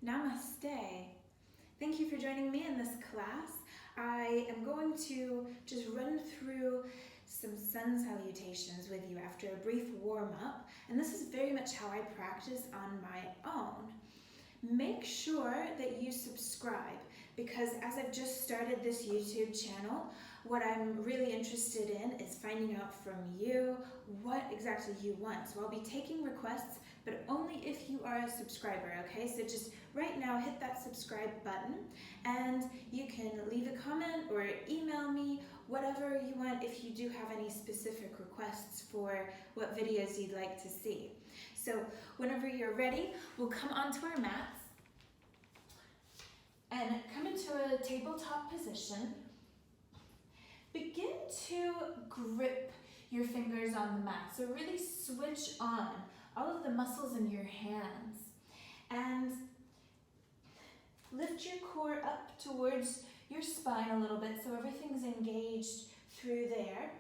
Namaste. Thank you for joining me in this class. I am going to just run through some sun salutations with you after a brief warm-up, and this is very much how I practice on my own. Make sure that you subscribe, because as I've just started this YouTube channel, what I'm really interested in is finding out from you what exactly you want. So I'll be taking requests, but only if you are a subscriber, okay? So just right now hit that subscribe button and you can leave a comment or email me whatever you want if you do have any specific requests for what videos you'd like to see. So whenever you're ready, we'll come onto our mats and come into a tabletop position. Begin to grip your fingers on the mat. So really switch on all of the muscles in your hands and lift your core up towards your spine a little bit so everything's engaged through there,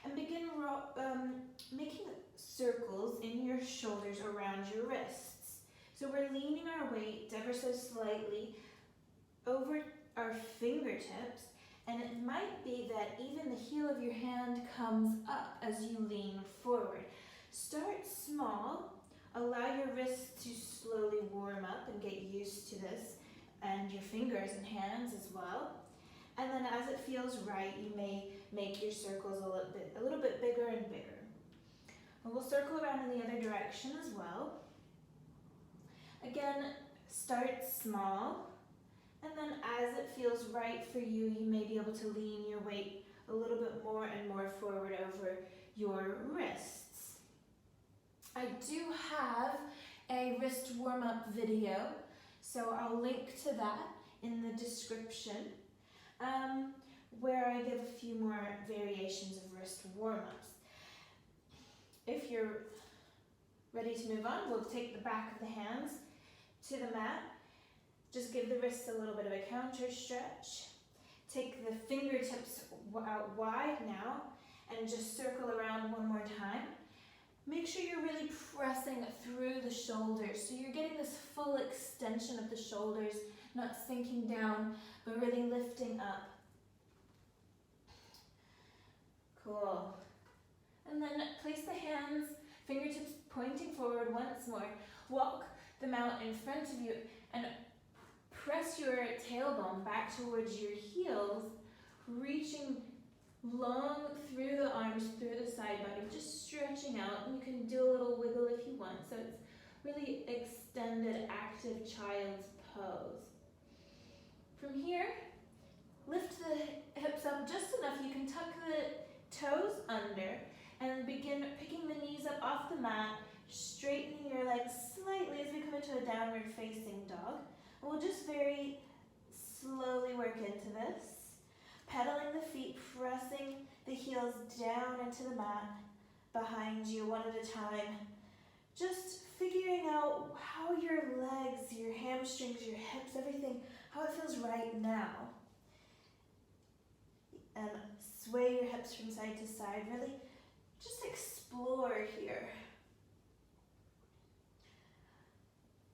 and begin making circles in your shoulders around your wrists. So we're leaning our weight ever so slightly over our fingertips, and it might be that even the heel of your hand comes up as you lean forward. Start small, allow your wrists to slowly warm up and get used to this, and your fingers and hands as well. And then as it feels right, you may make your circles a little bit bigger and bigger. And we'll circle around in the other direction as well. Again, start small, and then as it feels right for you, you may be able to lean your weight a little bit more and more forward over your wrists. I do have a wrist warm-up video, so I'll link to that in the description, where I give a few more variations of wrist warm-ups. If you're ready to move on, we'll take the back of the hands to the mat. Just give the wrists a little bit of a counter stretch. Take the fingertips out wide now and just circle around one more time. Make sure you're really pressing through the shoulders, so you're getting this full extension of the shoulders, not sinking down, but really lifting up. Cool. And then place the hands, fingertips pointing forward once more. Walk them out in front of you and press your tailbone back towards your heels, reaching long through the arms, through the side body, just stretching out. And you can do a little wiggle if you want, so it's really extended, active child's pose. From here, lift the hips up just enough. You can tuck the toes under and begin picking the knees up off the mat, straightening your legs slightly as we come into a downward facing dog. And we'll just very slowly work into this. Pedaling the feet, pressing the heels down into the mat behind you one at a time. Just figuring out how your legs, your hamstrings, your hips, everything, how it feels right now. And sway your hips from side to side. Really just explore here.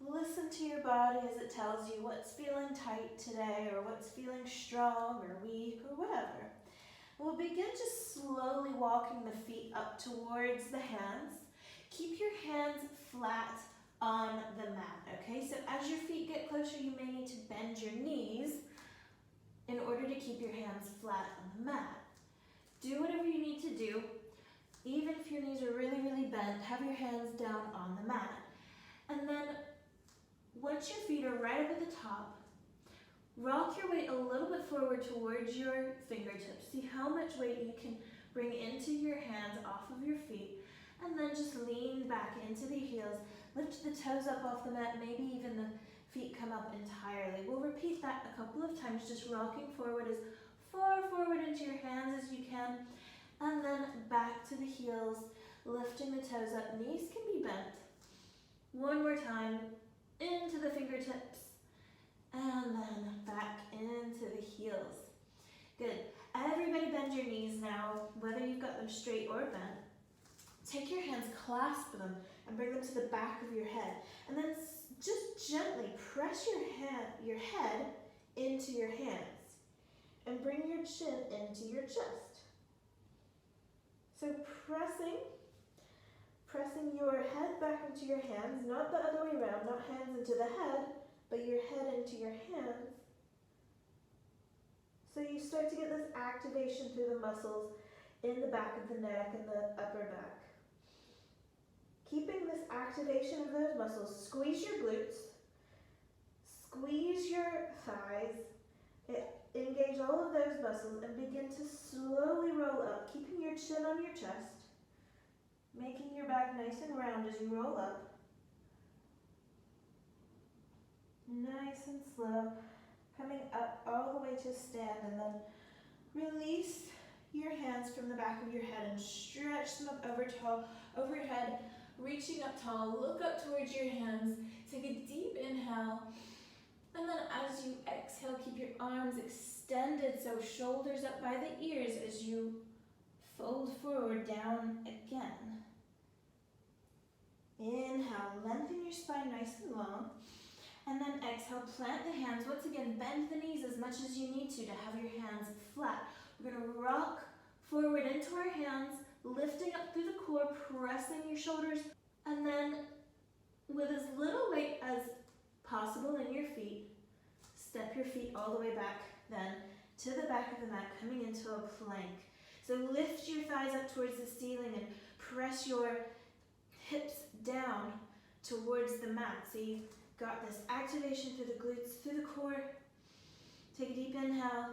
Listen to your body as it tells you what's feeling tight today, or what's feeling strong or weak or whatever. We'll begin just slowly walking the feet up towards the hands. Keep your hands flat on the mat, okay? So as your feet get closer, you may need to bend your knees in order to keep your hands flat on the mat. Do whatever you need to do. Even if your knees are really, really bent, have your hands down on the mat. And then once your feet are right up at the top, rock your weight a little bit forward towards your fingertips. See how much weight you can bring into your hands off of your feet, and then just lean back into the heels. Lift the toes up off the mat, maybe even the feet come up entirely. We'll repeat that a couple of times, just rocking forward as far forward into your hands as you can, and then back to the heels, lifting the toes up. Knees can be bent. One more time. Into the fingertips, and then back into the heels. Good. Everybody bend your knees now, whether you've got them straight or bent. Take your hands, clasp them, and bring them to the back of your head. And then just gently press your head into your hands and bring your chin into your chest. So pressing your head back into your hands, not the other way around, not hands into the head, but your head into your hands. So you start to get this activation through the muscles in the back of the neck and the upper back. Keeping this activation of those muscles, squeeze your glutes, squeeze your thighs, engage all of those muscles and begin to slowly roll up, keeping your chin on your chest, making your back nice and round as you roll up. Nice and slow, coming up all the way to stand, and then release your hands from the back of your head and stretch them up over your head, reaching up tall. Look up towards your hands. Take a deep inhale, and then as you exhale, keep your arms extended, so shoulders up by the ears as you fold forward, down again. Inhale, lengthen your spine nice and long. And then exhale, plant the hands. Once again, bend the knees as much as you need to have your hands flat. We're going to rock forward into our hands, lifting up through the core, pressing your shoulders, and then with as little weight as possible in your feet, step your feet all the way back then to the back of the mat, coming into a plank. So lift your thighs up towards the ceiling and press your hips down towards the mat. So you've got this activation through the glutes, through the core. Take a deep inhale,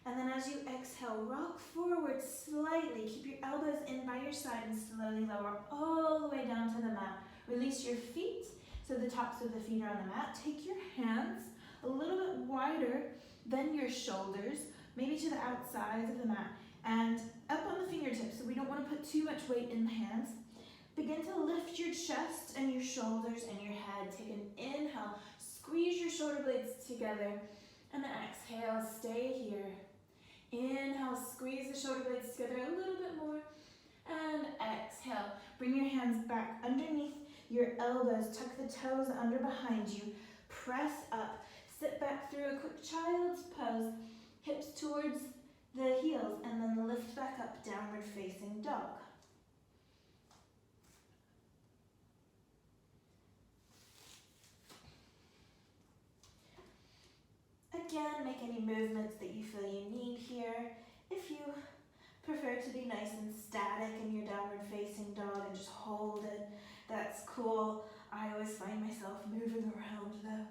and then as you exhale, rock forward slightly. Keep your elbows in by your side and slowly lower all the way down to the mat. Release your feet, so the tops of the feet are on the mat. Take your hands a little bit wider than your shoulders, maybe to the outsides of the mat, and up on the fingertips, so we don't want to put too much weight in the hands. Begin to lift your chest and your shoulders and your head. Take an inhale, squeeze your shoulder blades together, and then exhale, stay here. Inhale, squeeze the shoulder blades together a little bit more, and exhale. Bring your hands back underneath your elbows, tuck the toes under behind you, press up, sit back through a quick child's pose, hips towards the heels, and then lift back up, downward facing dog. Again, make any movements that you feel you need here. If you prefer to be nice and static in your downward facing dog and just hold it, that's cool. I always find myself moving around though.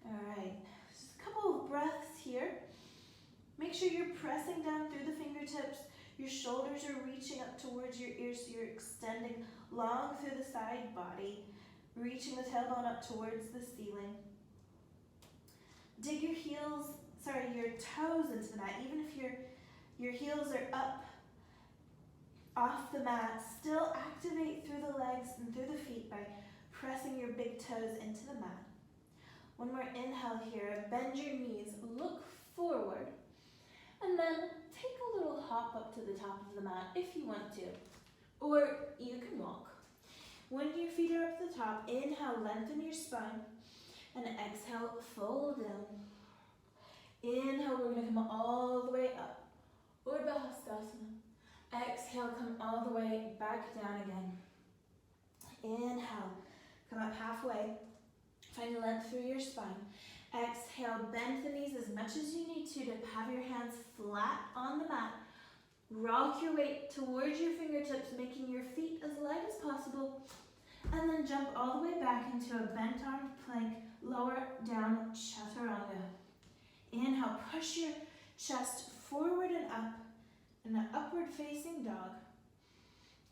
Alright, just a couple of breaths here. Make sure you're pressing down through the fingertips. Your shoulders are reaching up towards your ears, so you're extending long through the side body, reaching the tailbone up towards the ceiling. Dig your toes into the mat. Even if your heels are up off the mat, still activate through the legs and through the feet by pressing your big toes into the mat. One more inhale here, bend your knees, look forward, and then take a little hop up to the top of the mat if you want to, or you can walk. When your feet are up at the top, inhale, lengthen your spine, and exhale, fold down. Inhale, we're going to come all the way up, Urdhva Hastasana. Exhale, come all the way back down again. Inhale, come up halfway, find length through your spine. Exhale, bend the knees as much as you need to have your hands flat on the mat. Rock your weight towards your fingertips, making your feet as light as possible. And then jump all the way back into a bent armed plank, lower down chaturanga. Inhale, push your chest forward and up in an upward facing dog.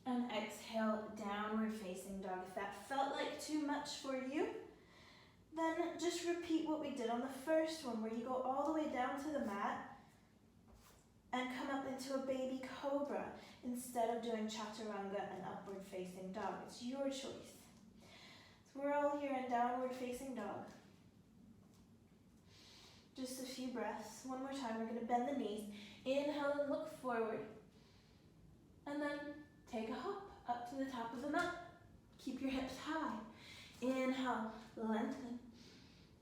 And exhale, downward facing dog. If that felt like too much for you, then just repeat what we did on the first one, where you go all the way down to the mat and come up into a baby cobra instead of doing chaturanga and upward facing dog. It's your choice. So we're all here in downward facing dog. Just a few breaths. One more time, we're going to bend the knees. Inhale and look forward. And then take a hop up to the top of the mat. Keep your hips high. Inhale, lengthen.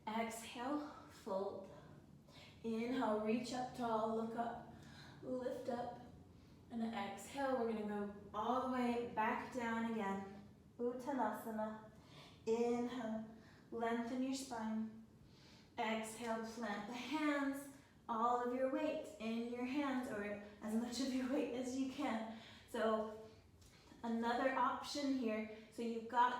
Exhale, fold. Inhale, reach up tall, look up, lift up. And exhale, we're going to go all the way back down again. Uttanasana. Inhale, lengthen your spine. Exhale, plant the hands, all of your weight in your hands, or as much of your weight as you can. So another option here, so you've got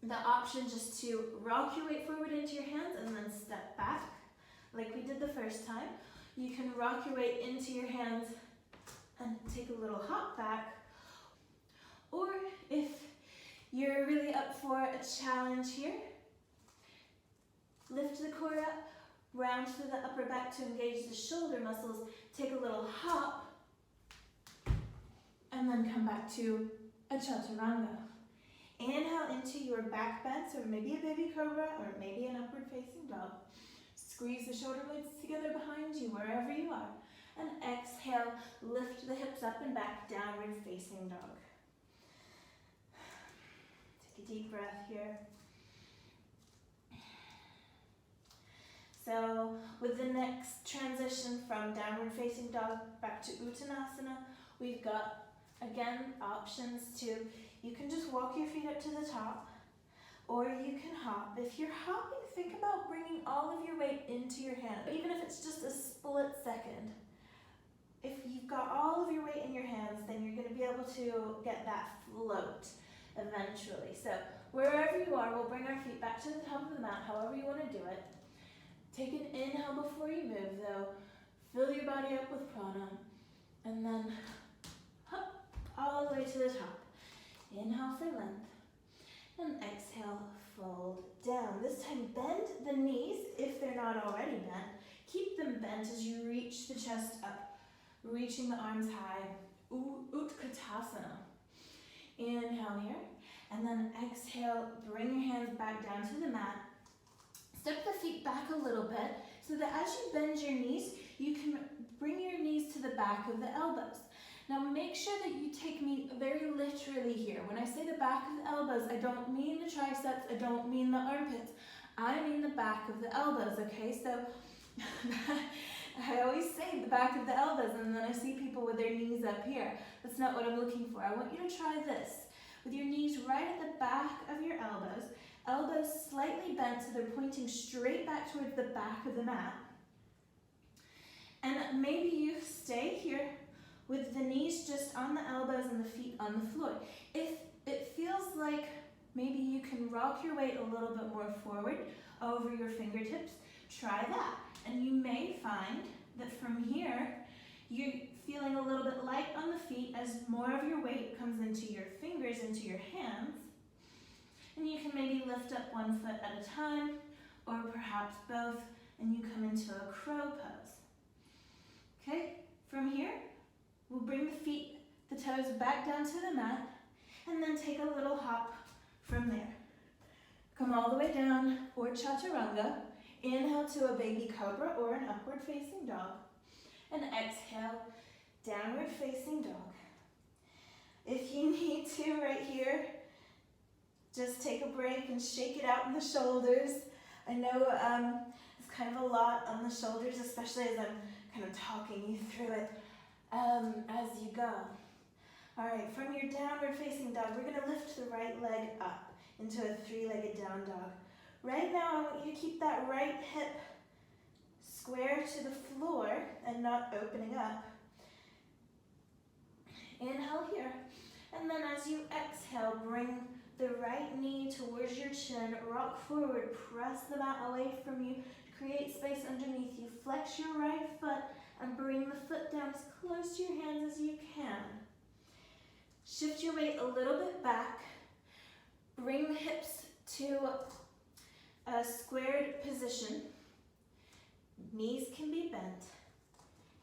the option just to rock your weight forward into your hands and then step back, like we did the first time. You can rock your weight into your hands and take a little hop back. Or if you're really up for a challenge here, lift the core up, round through the upper back to engage the shoulder muscles, take a little hop, and then come back to a chaturanga. Inhale into your back bend, so maybe a baby cobra or maybe an upward facing dog. Squeeze the shoulder blades together behind you, wherever you are. And exhale, lift the hips up and back, downward facing dog. Take a deep breath here. So with the next transition from downward facing dog back to Uttanasana, we've got, again, options to, you can just walk your feet up to the top, or you can hop. If you're hopping, think about bringing all of your weight into your hand, even if it's just a split second. If you've got all of your weight in your hands, then you're going to be able to get that float eventually. So wherever you are, we'll bring our feet back to the top of the mat, however you want to do it. Take an inhale before you move, though. Fill your body up with prana, and then hop all the way to the top. Inhale for length, and exhale, fold down. This time, bend the knees if they're not already bent. Keep them bent as you reach the chest up, reaching the arms high. Utkatasana. Inhale here, and then exhale, bring your hands back down to the mat. Step the feet back a little bit so that as you bend your knees, you can bring your knees to the back of the elbows. Now make sure that you take me very literally here. When I say the back of the elbows, I don't mean the triceps, I don't mean the armpits. I mean the back of the elbows, okay? So I always say the back of the elbows, and then I see people with their knees up here. That's not what I'm looking for. I want you to try this. With your knees right at the back of your elbows, elbows slightly bent so they're pointing straight back towards the back of the mat. And maybe you stay here with the knees just on the elbows and the feet on the floor. If it feels like maybe you can rock your weight a little bit more forward over your fingertips, try that. And you may find that from here, you're feeling a little bit light on the feet as more of your weight comes into your fingers, into your hands. And you can maybe lift up one foot at a time, or perhaps both, and you come into a crow pose. Okay, from here, we'll bring the feet, the toes back down to the mat, and then take a little hop from there. Come all the way down for chaturanga. Inhale to a baby cobra or an upward facing dog. And exhale, downward facing dog. If you need to right here, just take a break and shake it out in the shoulders. I know it's kind of a lot on the shoulders, especially as I'm kind of talking you through it as you go. All right, from your downward facing dog, we're gonna lift the right leg up into a three-legged down dog. Right now, I want you to keep that right hip square to the floor and not opening up. Inhale here, and then as you exhale, bring the right knee towards your chin, rock forward, press the mat away from you, create space underneath you, flex your right foot, and bring the foot down as close to your hands as you can. Shift your weight a little bit back, bring the hips to a squared position, knees can be bent,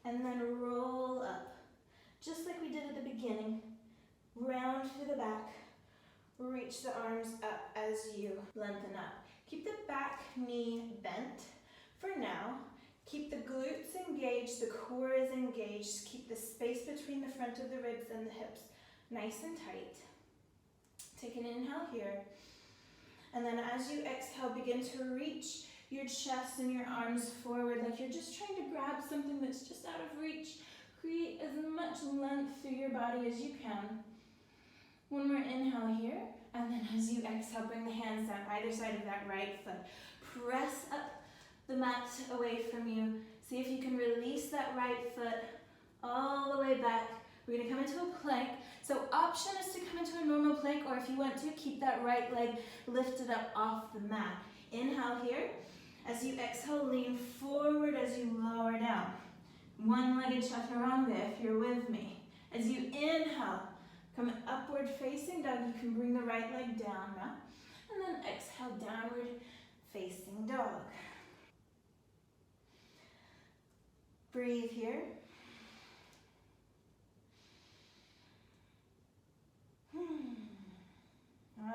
and then roll up, just like we did at the beginning. Round through the back, reach the arms up as you lengthen up. Keep the back knee bent for now. Keep the glutes engaged, the core is engaged. Keep the space between the front of the ribs and the hips nice and tight. Take an inhale here. And then as you exhale, begin to reach your chest and your arms forward like you're just trying to grab something that's just out of reach. Create as much length through your body as you can. One more inhale here. And then as you exhale, bring the hands down either side of that right foot. Press up the mat away from you. See if you can release that right foot all the way back. We're going to come into a plank. So option is to come into a normal plank, or if you want to, keep that right leg lifted up off the mat. Inhale here. As you exhale, lean forward as you lower down. One-legged chaturanga if you're with me. As you inhale, come upward facing dog. You can bring the right leg down now. And then exhale, downward facing dog. Breathe here.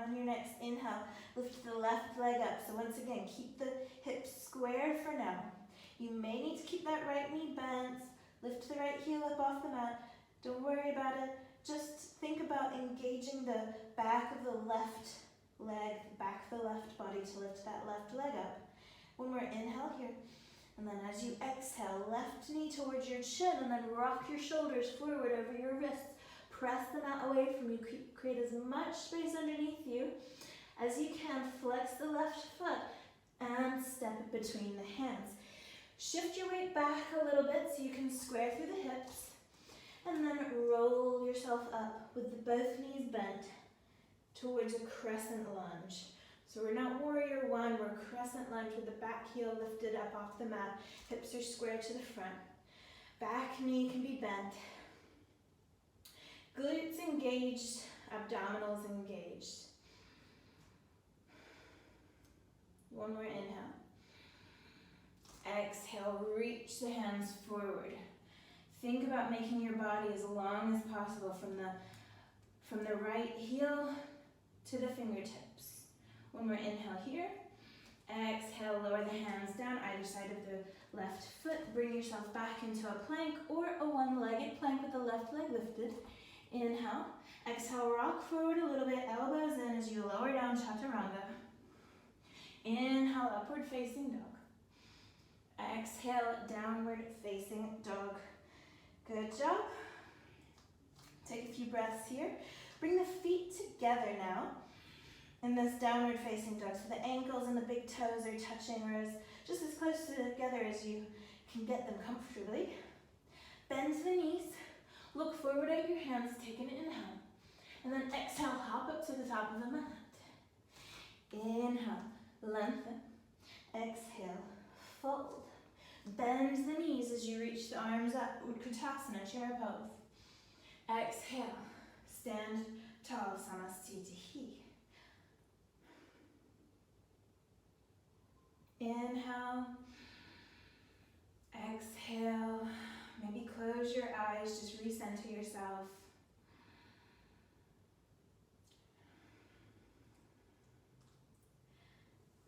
On your next inhale, lift the left leg up. So once again, keep the hips square for now. You may need to keep that right knee bent. Lift the right heel up off the mat. Don't worry about it. Just think about engaging the back of the left leg, back of the left body to lift that left leg up. One more inhale here. And then as you exhale, left knee towards your chin and then rock your shoulders forward over your wrists. Press the mat away from you. Create as much space underneath you as you can. Flex the left foot and step it between the hands. Shift your weight back a little bit so you can square through the hips. And then roll yourself up with both knees bent towards a crescent lunge. So we're not warrior one, we're crescent lunge with the back heel lifted up off the mat. Hips are square to the front. Back knee can be bent. Glutes engaged, abdominals engaged. One more inhale. Exhale, reach the hands forward. Think about making your body as long as possible from the right heel to the fingertips. One more inhale here. Exhale, lower the hands down either side of the left foot. Bring yourself back into a plank or a one-legged plank with the left leg lifted. Inhale. Exhale, rock forward a little bit, elbows in as you lower down chaturanga. Inhale, upward facing dog. Exhale, downward facing dog. Good job. Take a few breaths here. Bring the feet together now in this downward facing dog. So the ankles and the big toes are touching, or just as close together as you can get them comfortably. Bend to the knees. Look forward at your hands, take an inhale. And then exhale, hop up to the top of the mat. Inhale, lengthen. Exhale, fold. Bend the knees as you reach the arms up. Utkatasana, chair pose. Exhale, stand tall, Samastitihi. Inhale. Exhale. Maybe close your eyes, just recenter yourself.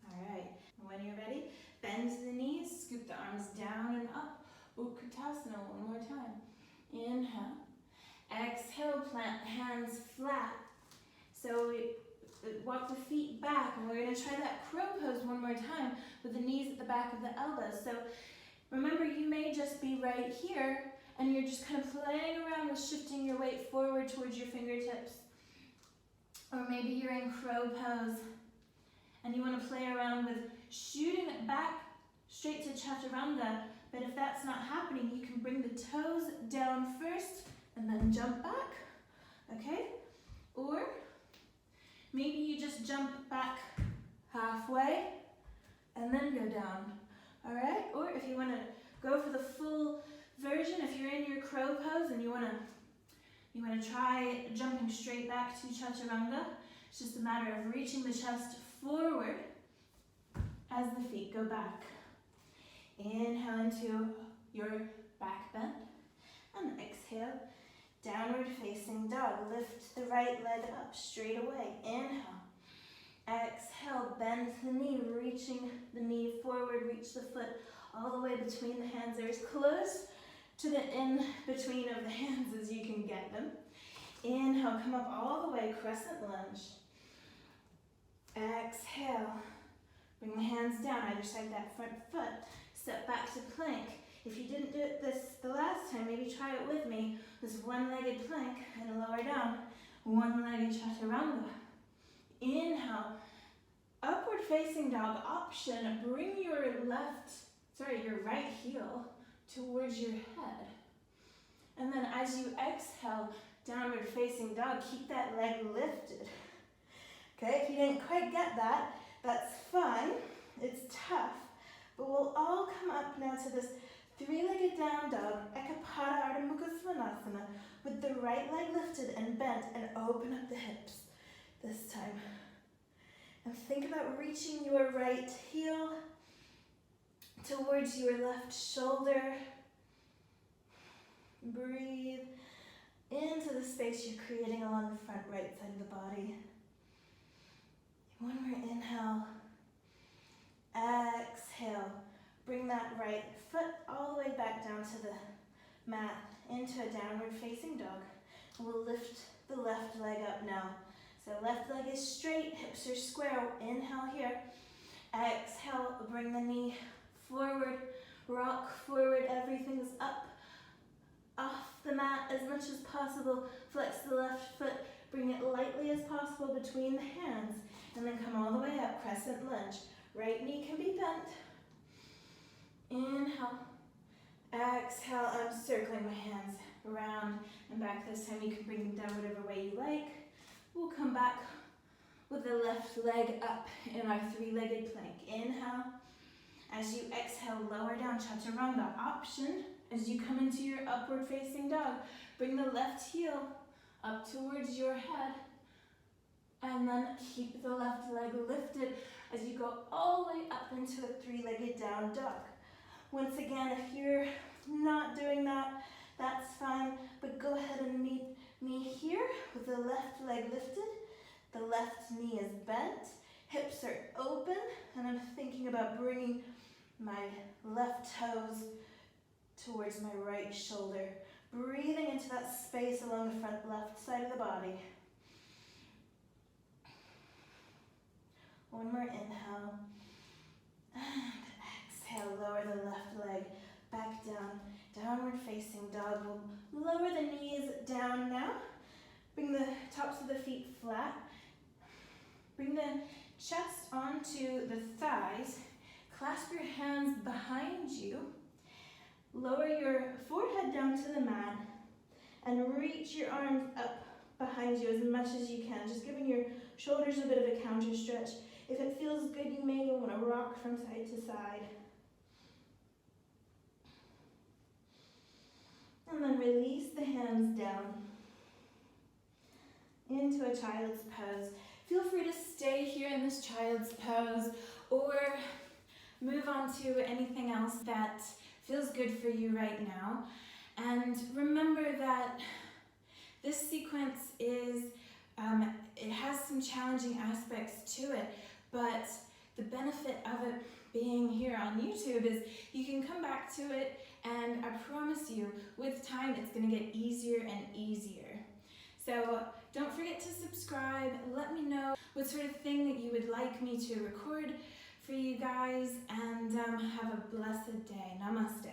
All right, when you're ready, bend the knees, scoop the arms down and up. Utkatasana, one more time. Inhale. Exhale, plant hands flat. So we walk the feet back, and we're going to try that crow pose one more time with the knees at the back of the elbows. So remember, you may just be right here, and you're just kind of playing around with shifting your weight forward towards your fingertips. Or maybe you're in crow pose, and you want to play around with shooting it back straight to chaturanga. But if that's not happening, you can bring the toes down first, and then jump back, okay? Or maybe you just jump back halfway, and then go down. All right, or if you want to go for the full version, if you're in your crow pose and you want to try jumping straight back to chaturanga, it's just a matter of reaching the chest forward as the feet go back. Inhale into your back bend, and exhale, downward facing dog. Lift the right leg up straight away. Inhale. Exhale, bend the knee, reaching the knee forward, reach the foot all the way between the hands. They're as close to the in-between of the hands as you can get them. Inhale, come up all the way, crescent lunge. Exhale. Bring the hands down either side of that front foot. Step back to plank. If you didn't do it the last time, maybe try it with me. This one-legged plank and lower down. One-legged chaturanga. Inhale. Upward facing dog option. Bring your right heel towards your head. And then as you exhale, downward facing dog, keep that leg lifted. Okay, if you didn't quite get that, that's fine. It's tough. But we'll all come up now to this three-legged down dog, Ekapada Ardha Mukha Svanasana, with the right leg lifted and bent, and open up the hips this time. And think about reaching your right heel towards your left shoulder. Breathe into the space you're creating along the front right side of the body. One more inhale. Exhale. Bring that right foot all the way back down to the mat into a downward facing dog. We'll lift the left leg up now. So left leg is straight, hips are square. Inhale here. Exhale, bring the knee forward, rock forward, everything's up, off the mat as much as possible. Flex the left foot, bring it lightly as possible between the hands, and then come all the way up, crescent lunge. Right knee can be bent. Inhale. Exhale, I'm circling my hands around and back. This time you can bring them down whatever way you like. We'll come back with the left leg up in our three-legged plank. Inhale. As you exhale, lower down, chaturanga option. As you come into your upward facing dog, bring the left heel up towards your head. And then keep the left leg lifted as you go all the way up into a three-legged down dog. Once again, if you're not doing that, that's fine. But go ahead and meet me here with the left leg lifted. The left knee is bent. Hips are open. And I'm thinking about bringing my left toes towards my right shoulder. Breathing into that space along the front left side of the body. One more inhale. And exhale, lower the left leg back down. Downward facing dog. We'll lower the knees down now. Bring the tops of the feet flat. Bring the chest onto the thighs. Clasp your hands behind you. Lower your forehead down to the mat. And reach your arms up behind you as much as you can. Just giving your shoulders a bit of a counter stretch. If it feels good, you may want to rock from side to side. And then release the hands down into a child's pose. Feel free to stay here in this child's pose or move on to anything else that feels good for you right now. And remember that this sequence is, it has some challenging aspects to it, but the benefit of it being here on YouTube is you can come back to it, and I promise you, with time, it's going to get easier and easier. So don't forget to subscribe. Let me know what sort of thing that you would like me to record for you guys, and have a blessed day. Namaste.